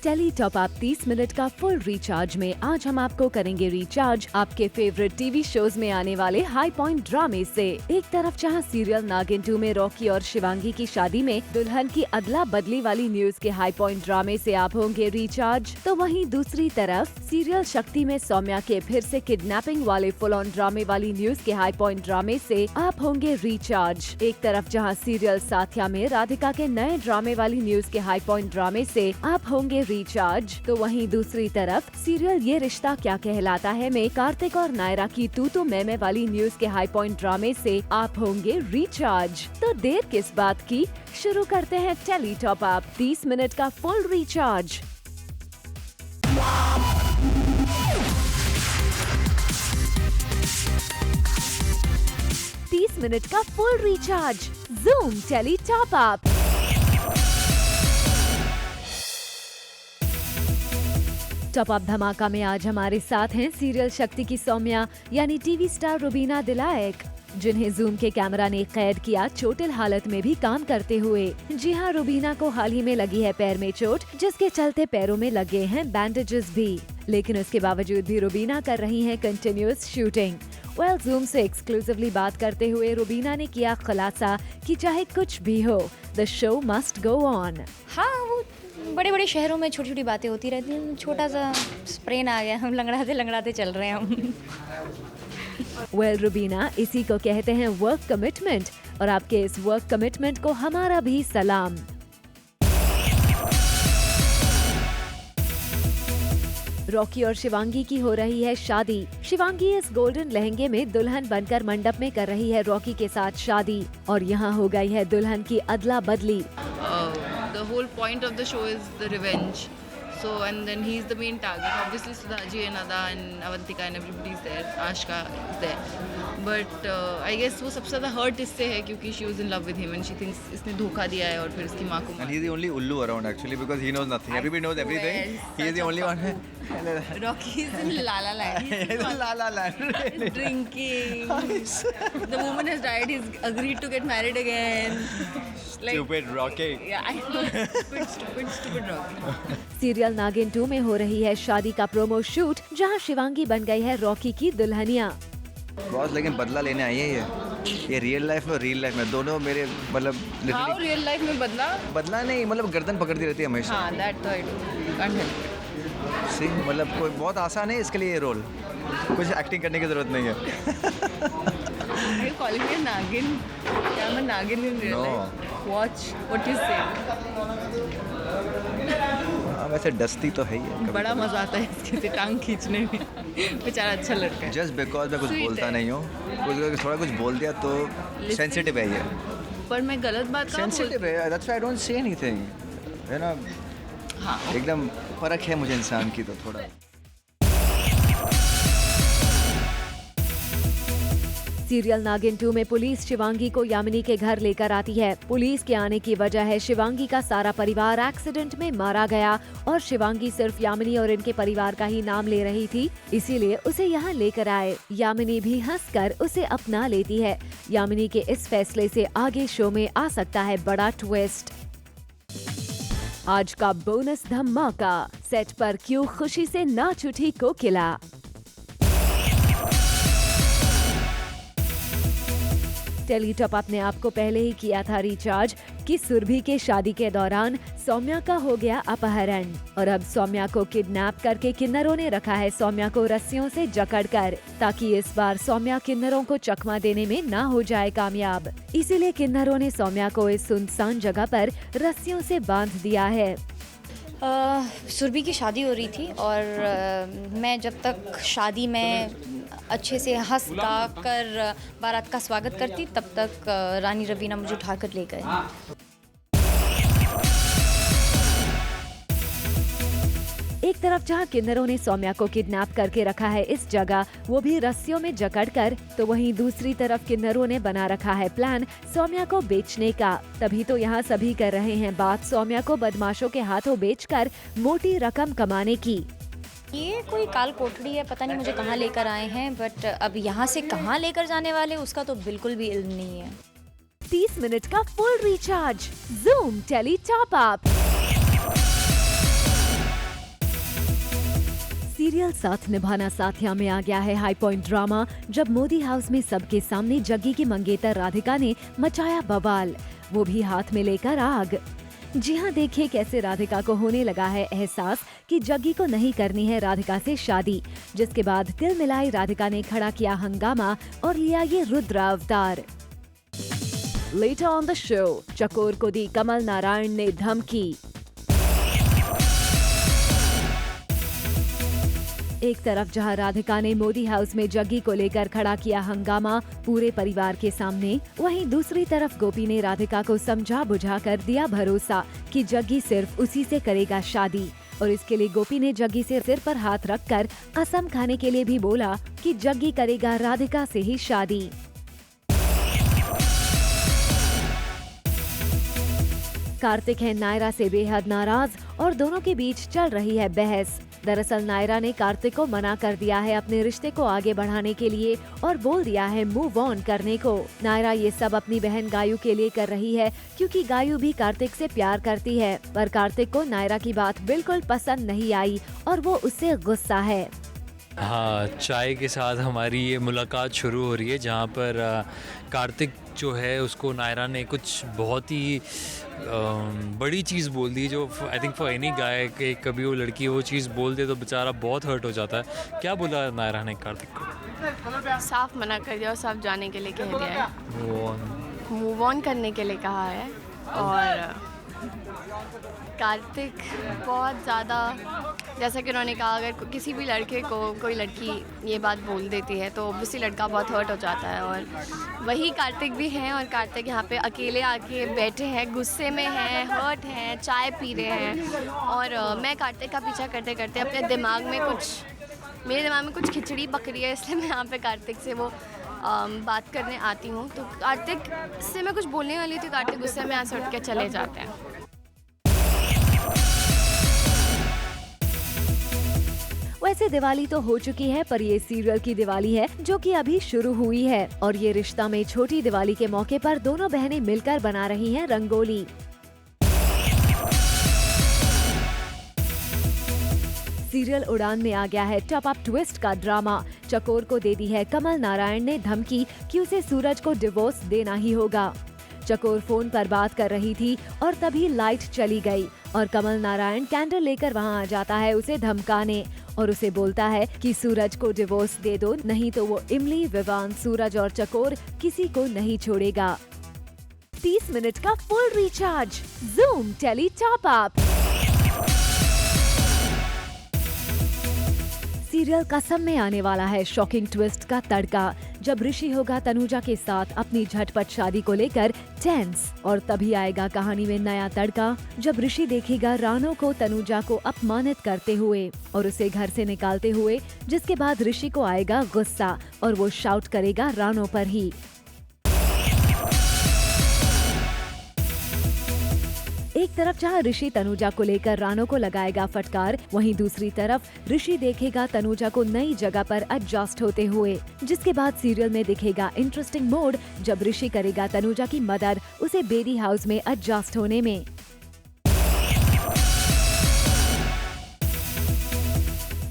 Tele top up 30 minute का full recharge में आज हम आपको करेंगे रिचार्ज आपके फेवरेट टीवी शोज में आने वाले हाई पॉइंट ड्रामे से। एक तरफ जहां सीरियल नागिन 2 में रॉकी और शिवांगी की शादी में दुल्हन की अदला बदली वाली न्यूज के हाई पॉइंट ड्रामे से आप होंगे रिचार्ज, तो वहीं दूसरी तरफ सीरियल शक्ति में सौम्या के फिर से किडनैपिंग वाले फुल ऑन ड्रामे वाली न्यूज के हाई पॉइंट ड्रामे से आप होंगे रिचार्ज। एक तरफ जहां सीरियल साथिया में राधिका के नए ड्रामे वाली न्यूज के हाई पॉइंट ड्रामे से आप होंगे रिचार्ज, तो वहीं दूसरी तरफ सीरियल ये रिश्ता क्या कहलाता है में कार्तिक और नायरा की तू मैं वाली न्यूज के हाई पॉइंट ड्रामे से आप होंगे रिचार्ज। तो देर किस बात की, शुरू करते हैं टेली टॉप अप 30 मिनट का फुल रिचार्ज। मिनट का full recharge Zoom tele top up. Top up धमाका में आज हमारे साथ हैं सीरियल शक्ति की सौम्या यानी टीवी स्टार रुबीना दिलायक, जिन्हें जूम के कैमरा ने कैद किया चोटिल हालत में भी काम करते हुए। जी हाँ, रुबीना को हाल ही में लगी है पैर में चोट, जिसके चलते पैरों में लगे हैं बैंडेजेस भी, लेकिन उसके बावजूद भी रुबीना कर रही हैं कंटिन्यूअस शूटिंग। जूम से एक्सक्लूसिवली बात करते हुए रुबीना ने किया खुलासा कि चाहे कुछ भी हो, the show must go on. हाँ, वो बड़े बड़े शहरों में छोटी छोटी बातें होती रहती हैं। छोटा सा स्प्रेन आ गया, हम लंगड़ाते चल रहे हैं हम। रुबीना, इसी को कहते हैं वर्क कमिटमेंट, और आपके इस वर्क कमिटमेंट को हमारा भी सलाम। रॉकी और शिवांगी की हो रही है शादी। शिवांगी इस गोल्डन लहंगे में दुल्हन बनकर मंडप में कर रही है रॉकी के साथ शादी, और यहाँ हो गई है दुल्हन की अदला बदली। The whole point of the show is the revenge. So, and then he's the main target. Obviously, Sudhaji and Ada and Avantika and everybody is there. Ashka is there. But I guess वो सबसे ज़्यादा hurt इससे है क्योंकि she was in love with him and she thinks इसने धोखा दिया है और फिर उसकी माँ को। And he's the only ullu around actually because he knows nothing. Everybody knows everything. He is the only one. Rocky is in La La Land. He's in La La Land. Drinking. The woman has died. He's agreed to get married again. Stupid Rocky. Yeah, I know. Stupid Rocky. Serial नागिन 2 में हो रही है शादी का promo shoot, जहां शिवांगी बन गई है रॉकी की दुल्हनिया। बॉस लेकिन बदला लेने आई है ये रियल लाइफ में और रियल लाइफ में दोनों मेरे मतलब How real life में बदला नहीं, मतलब गर्दन पकड़ती रहती है हमेशा। हाँ, that तो I do. Can't help it. सी मतलब कोई बहुत आसान है इसके लिए ये रोल, कुछ एक्टिंग करने की जरूरत नहीं है। Are you calling me a Nagin? Yeah, I'm a Nagin in real life. Watch what you say. वैसे डस्ती तो है ही है। बड़ा मजा आता है इसके से टांग खींचने में। बेचारा अच्छा लड़का है। जस्ट बिकॉज मैं कुछ Sweet बोलता है। नहीं हूँ, थोड़ा कुछ बोल दिया तो सेंसिटिव है ये। पर मैं गलत बात कहाँ सेंसिटिव है, that's why I don't say anything, है ना। हाँ, एकदम फर्क है मुझे इंसान की तो थोड़ा। सीरियल नागिन 2 में पुलिस शिवांगी को यामिनी के घर लेकर आती है। पुलिस के आने की वजह है शिवांगी का सारा परिवार एक्सीडेंट में मारा गया और शिवांगी सिर्फ यामिनी और इनके परिवार का ही नाम ले रही थी, इसीलिए उसे यहाँ लेकर आए। यामिनी भी हंसकर उसे अपना लेती है। यामिनी के इस फैसले से आगे शो में आ सकता है बड़ा ट्विस्ट। आज का बोनस धमाका, सेट पर क्यों खुशी से नाच उठी कोकिला। टेली टॉप अप ने आपको पहले ही किया था रिचार्ज कि सुरभि के शादी के दौरान सौम्या का हो गया अपहरण, और अब सौम्या को किडनैप करके किन्नरों ने रखा है सौम्या को रस्सियों से जकड़कर, ताकि इस बार सौम्या किन्नरों को चकमा देने में ना हो जाए कामयाब। इसीलिए किन्नरों ने सौम्या को इस सुनसान जगह पर रस्सियों से बांध दिया है। सुरभि की शादी हो रही थी और मैं जब तक शादी में अच्छे से हंस गा कर बारात का स्वागत करती, तब तक रानी रवीना मुझे उठाकर ले गए। एक तरफ जहां किन्नरों ने सौम्या को किडनैप करके रखा है इस जगह, वो भी रस्सियों में जकड़कर, तो वहीं दूसरी तरफ किन्नरों ने बना रखा है प्लान सौम्या को बेचने का। तभी तो यहाँ सभी कर रहे हैं बात सौम्या को बदमाशों के हाथों बेचकर मोटी रकम कमाने की। ये कोई काल कोठड़ी है, पता नहीं मुझे कहाँ लेकर आए हैं, बट अब यहाँ से कहाँ लेकर जाने वाले उसका तो बिल्कुल भी इल्म नहीं है। 30 मिनट का full recharge Zoom tele top up. Serial Saath Nibhana साथिया में आ गया है हाई पॉइंट ड्रामा, जब मोदी हाउस में सबके सामने जग्गी की मंगेतर राधिका ने मचाया बवाल, वो भी हाथ में लेकर आग। जी हाँ, देखिए कैसे राधिका को होने लगा है एहसास कि जग्गी को नहीं करनी है राधिका से शादी, जिसके बाद तिल मिलाई राधिका ने खड़ा किया हंगामा और लिया ये रुद्र अवतार। Later on the show, चकोर को दी कमल नारायण ने धमकी। एक तरफ जहां राधिका ने मोदी हाउस में जग्गी को लेकर खड़ा किया हंगामा पूरे परिवार के सामने, वहीं दूसरी तरफ गोपी ने राधिका को समझा बुझा कर दिया भरोसा कि जग्गी सिर्फ उसी से करेगा शादी, और इसके लिए गोपी ने जग्गी से सिर पर हाथ रखकर कसम खाने के लिए भी बोला कि जग्गी करेगा राधिका से ही शादी। कार्तिक है नायरा से बेहद नाराज और दोनों के बीच चल रही है बहस। दरअसल नायरा ने कार्तिक को मना कर दिया है अपने रिश्ते को आगे बढ़ाने के लिए और बोल दिया है मूव ऑन करने को। नायरा ये सब अपनी बहन गायू के लिए कर रही है क्योंकि गायू भी कार्तिक से प्यार करती है, पर कार्तिक को नायरा की बात बिल्कुल पसंद नहीं आई और वो उससे गुस्सा है। हाँ, चाय के साथ हमारी ये मुलाकात शुरू हो रही है जहाँ पर कार्तिक जो है उसको नायरा ने कुछ बहुत ही बड़ी चीज़ बोल दी, जो I think for any guy के कभी वो लड़की वो चीज़ बोल दे तो बेचारा बहुत हर्ट हो जाता है। क्या बोला नायरा ने कार्तिक को? साफ मना कर दिया और साफ जाने के लिए कह दिया है, मूव ऑन करने के लिए कहा है। और कार्तिक बहुत ज़्यादा, जैसा कि उन्होंने कहा, अगर किसी भी लड़के को कोई लड़की ये बात बोल देती है तो ऑब्वियसली लड़का बहुत हर्ट हो जाता है, और वही कार्तिक भी हैं। और कार्तिक यहाँ पे अकेले आके बैठे हैं, गुस्से में हैं, हर्ट हैं, चाय पी रहे हैं। और मैं कार्तिक का पीछा करते करते अपने दिमाग में मेरे दिमाग में कुछ खिचड़ी पक रही है, इसलिए मैं यहाँ पे कार्तिक से वो बात करने आती हूँ। तो कार्तिक से मैं कुछ बोलने वाली थी, कार्तिक गुस्से में यहाँ से उठ के चले जाते हैं। वैसे दिवाली तो हो चुकी है, पर ये सीरियल की दिवाली है जो कि अभी शुरू हुई है, और ये रिश्ता में छोटी दिवाली के मौके पर दोनों बहनें मिलकर बना रही हैं रंगोली। सीरियल उड़ान में आ गया है टॉप अप ट्विस्ट का ड्रामा। चकोर को दे दी है कमल नारायण ने धमकी कि उसे सूरज को डिवोर्स देना ही होगा। चकोर फोन पर बात कर रही थी और तभी लाइट चली गई और कमल नारायण कैंडल लेकर वहां आ जाता है उसे धमकाने, और उसे बोलता है कि सूरज को डिवोर्स दे दो, नहीं तो वो इमली, विवान, सूरज और चकोर किसी को नहीं छोड़ेगा। 30 मिनट का full recharge, Zoom tele top up. Serial Kasam में आने वाला है शॉकिंग ट्विस्ट का तड़का, जब ऋषि होगा तनुजा के साथ अपनी झटपट शादी को लेकर टेंस, और तभी आएगा कहानी में नया तड़का जब ऋषि देखेगा रानो को तनुजा को अपमानित करते हुए और उसे घर से निकालते हुए, जिसके बाद ऋषि को आएगा गुस्सा और वो शाउट करेगा रानो पर ही। एक तरफ जहां ऋषि तनुजा को लेकर रानो को लगाएगा फटकार, वहीं दूसरी तरफ ऋषि देखेगा तनुजा को नई जगह पर एडजस्ट होते हुए, जिसके बाद सीरियल में दिखेगा इंटरेस्टिंग मोड जब ऋषि करेगा तनुजा की मदद उसे बेबी हाउस में एडजस्ट होने में।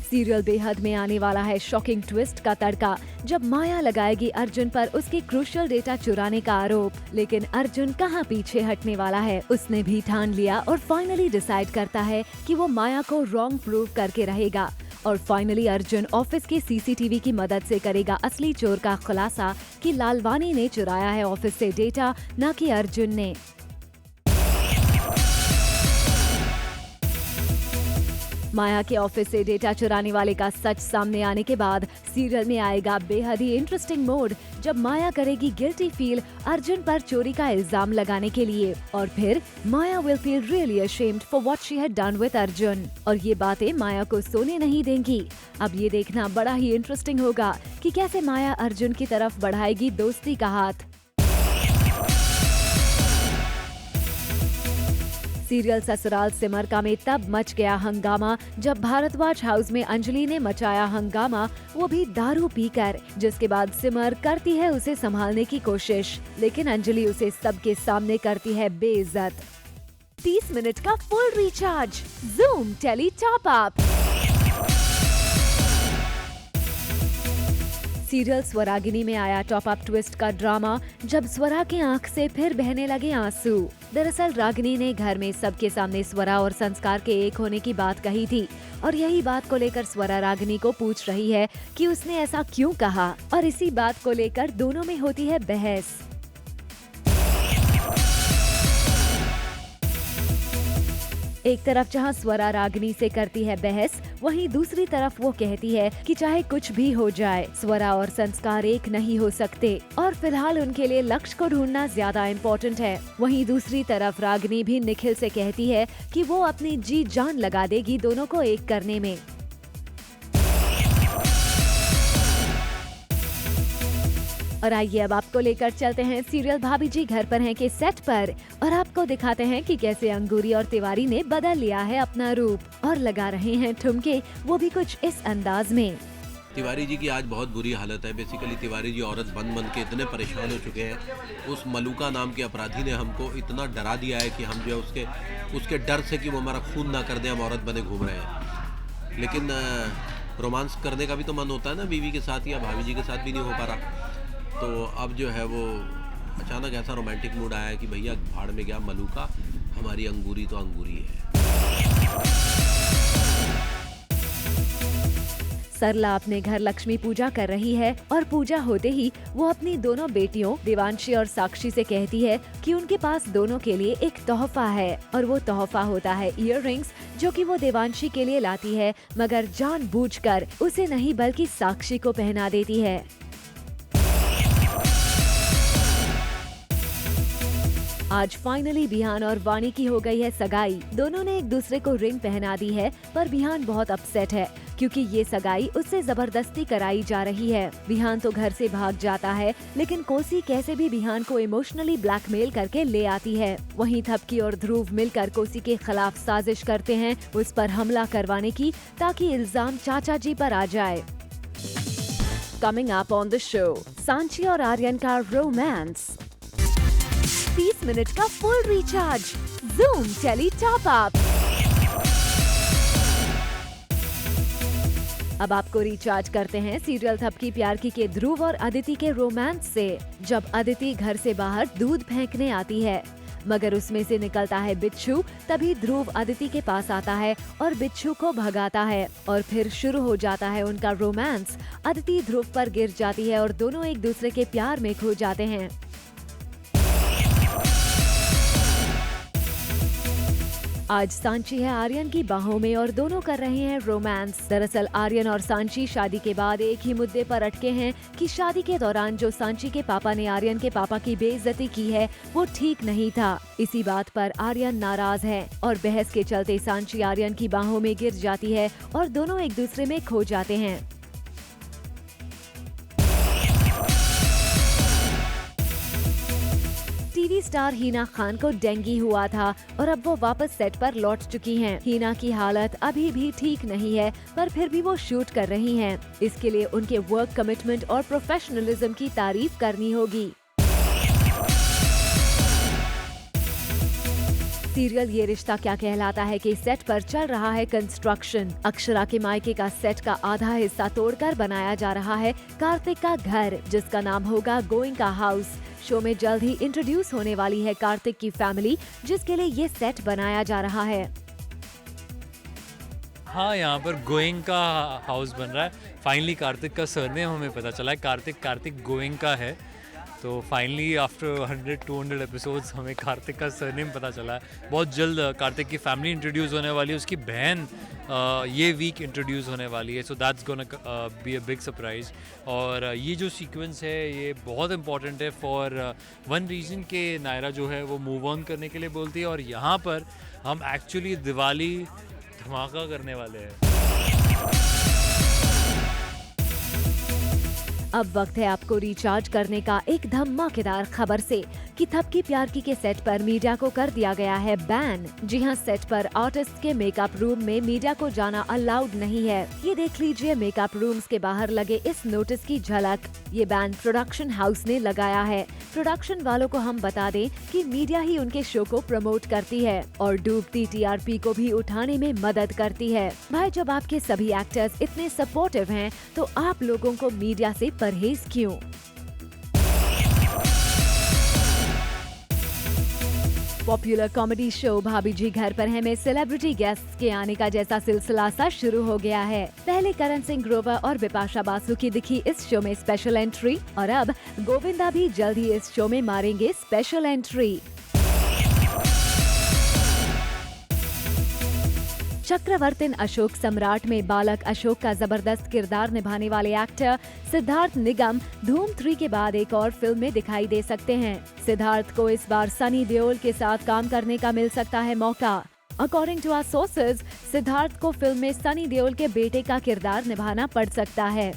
सीरियल बेहद में आने वाला है शॉकिंग ट्विस्ट का तड़का, जब माया लगाएगी अर्जुन पर उसके क्रूशियल डेटा चुराने का आरोप, लेकिन अर्जुन कहां पीछे हटने वाला है, उसने भी ठान लिया और फाइनली डिसाइड करता है कि वो माया को रॉन्ग प्रूव करके रहेगा। और फाइनली अर्जुन ऑफिस के सीसीटीवी की मदद से करेगा असली चोर का खुलासा कि लालवानी ने चुराया है ऑफिस से डेटा, न कि अर्जुन ने। माया के ऑफिस से डेटा चुराने वाले का सच सामने आने के बाद सीरियल में आएगा बेहद ही इंटरेस्टिंग मोड, जब माया करेगी गिल्टी फील अर्जुन पर चोरी का इल्जाम लगाने के लिए, और फिर Maya will feel really ashamed for what she had done with Arjun, और ये बातें माया को सोने नहीं देंगी। अब ये देखना बड़ा ही इंटरेस्टिंग होगा कि कैसे माया अर्जुन की तरफ बढ़ाएगी दोस्ती का हाथ। सीरियल ससुराल सिमर में तब मच गया हंगामा जब भारद्वाज हाउस में अंजलि ने मचाया हंगामा, वो भी दारू पीकर, जिसके बाद सिमर करती है उसे संभालने की कोशिश, लेकिन अंजलि उसे सबके सामने करती है बेइज्जत। 30 मिनट का full recharge, Zoom tele top up. Serial Swaragini में आया टॉप अप ट्विस्ट का ड्रामा, जब स्वरा के आंख से फिर बहने लगे आंसू। दरअसल रागिनी ने घर में सबके सामने स्वरा और संस्कार के एक होने की बात कही थी और यही बात को लेकर स्वरा रागिनी को पूछ रही है कि उसने ऐसा क्यों कहा, और इसी बात को लेकर दोनों में होती है बहस। एक तरफ जहां स्वरा रागिनी से करती है बहस, वहीं दूसरी तरफ वो कहती है कि चाहे कुछ भी हो जाए, स्वरा और संस्कार एक नहीं हो सकते और फिलहाल उनके लिए लक्ष्य को ढूंढना ज्यादा इम्पोर्टेंट है। वहीं दूसरी तरफ रागिनी भी निखिल से कहती है कि वो अपनी जी जान लगा देगी दोनों को एक करने में। और आइए अब आपको लेकर चलते हैं सीरियल भाभी जी घर पर हैं के सेट पर और आपको दिखाते हैं कि कैसे अंगूरी और तिवारी ने बदल लिया है अपना रूप और लगा रहे हैं ठुमके, वो भी कुछ इस अंदाज में। तिवारी जी की आज बहुत बुरी हालत है। बेसिकली तिवारी जी औरत बन के इतने परेशान हो चुके हैं। उस मलूका नाम के अपराधी ने हमको इतना डरा दिया है कि हम जो है उसके डर से कि वो हमारा खून ना कर दे, हम औरत बने घूम रहे हैं। लेकिन रोमांस करने का भी तो मन होता है ना बीवी के साथ, या भाभी जी के साथ भी नहीं हो पा रहा। तो अब जो है वो अचानक ऐसा रोमांटिक मूड आया कि भैया भाड़ में गया मलूका, हमारी अंगूरी तो अंगूरी है। सरला अपने घर लक्ष्मी पूजा कर रही है और पूजा होते ही वो अपनी दोनों बेटियों देवांशी और साक्षी से कहती है कि उनके पास दोनों के लिए एक तोहफा है और वो तोहफा होता है इयररिंग्स, जो कि वो देवांशी के लिए लाती है, मगर जानबूझकर उसे नहीं बल्कि साक्षी को पहना देती है। आज फाइनली बिहान और वाणी की हो गई है सगाई। दोनों ने एक दूसरे को रिंग पहना दी है, पर बिहान बहुत अपसेट है क्योंकि ये सगाई उससे जबरदस्ती कराई जा रही है। बिहान तो घर से भाग जाता है, लेकिन कोसी कैसे भी बिहान को इमोशनली ब्लैकमेल करके ले आती है। वहीं थपकी और ध्रुव मिलकर कोसी के खिलाफ साजिश करते हैं उस पर हमला करवाने की, ताकि इल्जाम चाचा जी पर आ जाए। Coming up on the show, Saanchi और आर्यन का रोमांस, 30 मिनट का full recharge, Zoom tele top up. अब आपको रिचार्ज करते हैं सीरियल थपकी प्यार की के ध्रुव और अदिति के रोमांस से। जब अदिति घर से बाहर दूध फेंकने आती है, मगर उसमें से निकलता है बिच्छू, तभी ध्रुव अदिति के पास आता है और बिच्छू को भगाता है और फिर शुरू हो जाता है उनका रोमांस। अदिति ध्रुव पर गिर जाती है और दोनों एक दूसरे के प्यार में खो जाते हैं। आज सांची है आर्यन की बाहों में और दोनों कर रहे हैं रोमांस। दरअसल आर्यन और सांची शादी के बाद एक ही मुद्दे पर अटके हैं कि शादी के दौरान जो सांची के पापा ने आर्यन के पापा की बेइज्जती की है वो ठीक नहीं था। इसी बात पर आर्यन नाराज है और बहस के चलते सांची आर्यन की बाहों में गिर जाती है और दोनों एक दूसरे में खो जाते हैं। टीवी स्टार हिना खान को डेंगू हुआ था और अब वो वापस सेट पर लौट चुकी हैं। हिना की हालत अभी भी ठीक नहीं है, पर फिर भी वो शूट कर रही हैं। इसके लिए उनके वर्क कमिटमेंट और प्रोफेशनलिज्म की तारीफ करनी होगी। सीरियल ये रिश्ता क्या कहलाता है कि सेट पर चल रहा है कंस्ट्रक्शन। अक्षरा के मायके का सेट का आधा हिस्सा तोड़कर बनाया जा रहा है कार्तिक का घर, जिसका नाम होगा गोइंका हाउस। शो में जल्द ही इंट्रोड्यूस होने वाली है कार्तिक की फैमिली, जिसके लिए ये सेट बनाया जा रहा है। हाँ, यहाँ पर गोइंका हाउस बन रहा है। फाइनली कार्तिक का सरनेम हमें पता चला है, कार्तिक गोइंका है। तो फाइनली आफ्टर 100-200 एपिसोड्स हमें कार्तिक का सरनेम पता चला है। बहुत जल्द कार्तिक की फैमिली इंट्रोड्यूस होने वाली है, उसकी बहन ये वीक इंट्रोड्यूस होने वाली है। So that's gonna be a big surprise. और ये जो सीक्वेंस है ये बहुत इंपॉर्टेंट है फॉर वन रीजन के नायरा जो है वो मूव ऑन करने के लिए बोलती है, और यहाँ पर हम एक्चुअली दिवाली धमाका करने वाले हैं। अब वक्त है आपको रिचार्ज करने का एक धमाकेदार खबर से कि थपकी प्यार की के सेट पर मीडिया को कर दिया गया है बैन। जी हां, सेट पर आर्टिस्ट के मेकअप रूम में मीडिया को जाना अलाउड नहीं है। ये देख लीजिए मेकअप रूम्स के बाहर लगे इस नोटिस की झलक। ये बैन प्रोडक्शन हाउस ने लगाया है। प्रोडक्शन वालों को हम बता दें कि मीडिया ही उनके शो को प्रमोट करती है और डूबती टीआरपी को भी उठाने में मदद करती है। भाई, जब आपके सभी एक्टर्स इतने सपोर्टिव हैं, तो आप लोगों को मीडिया से परहेज क्यों? पॉपुलर कॉमेडी शो भाभी जी घर पर है में सेलिब्रिटी गेस्ट के आने का जैसा सिलसिला सा शुरू हो गया है। पहले करण सिंह ग्रोवर और बिपाशा बासु की दिखी इस शो में स्पेशल एंट्री और अब गोविंदा भी जल्द ही इस शो में मारेंगे स्पेशल एंट्री। चक्रवर्तीन अशोक सम्राट में बालक अशोक का जबरदस्त किरदार निभाने वाले एक्टर सिद्धार्थ निगम धूम 3 के बाद एक और फिल्म में दिखाई दे सकते हैं। सिद्धार्थ को इस बार सनी देओल के साथ काम करने का मिल सकता है मौका। According to our sources, Siddharth को फिल्म में सनी देओल के बेटे का किरदार निभाना पड़ सकता है।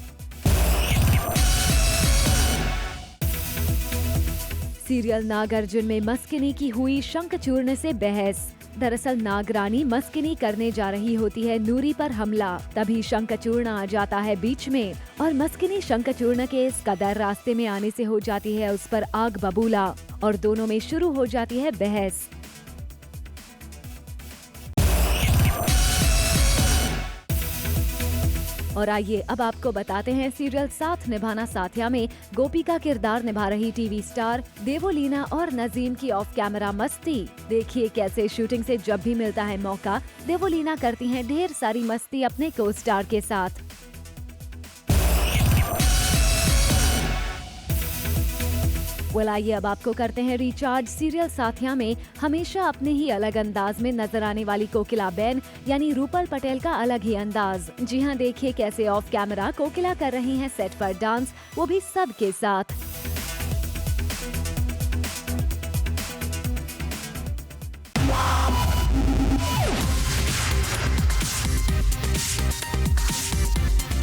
सीरियल नागार्जुन में मस्किनी की हुई शंखचूर्ण से बहस। दरअसल नागरानी मस्किनी करने जा रही होती है नूरी पर हमला, तभी शंखचूर्ण आ जाता है बीच में और मस्किनी शंखचूर्ण के इस कदर रास्ते में आने से हो जाती है उस पर आग बबूला और दोनों में शुरू हो जाती है बहस। और आइए अब आपको बताते हैं सीरियल साथ निभाना साथिया में गोपी का किरदार निभा रही टीवी स्टार देवोलीना और नजीम की ऑफ कैमरा मस्ती। देखिए कैसे शूटिंग से जब भी मिलता है मौका देवोलीना करती हैं ढेर सारी मस्ती अपने को स्टार के साथ। आइए अब आपको करते हैं रिचार्ज। सीरियल साथिया में हमेशा अपने ही अलग अंदाज में नजर आने वाली कोकिला बेन यानी रूपल पटेल का अलग ही अंदाज। जी हां, देखिए कैसे ऑफ कैमरा कोकिला कर रही हैं सेट पर डांस, वो भी सबके साथ।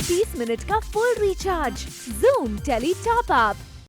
30 मिनट का full recharge. Zoom tele top up.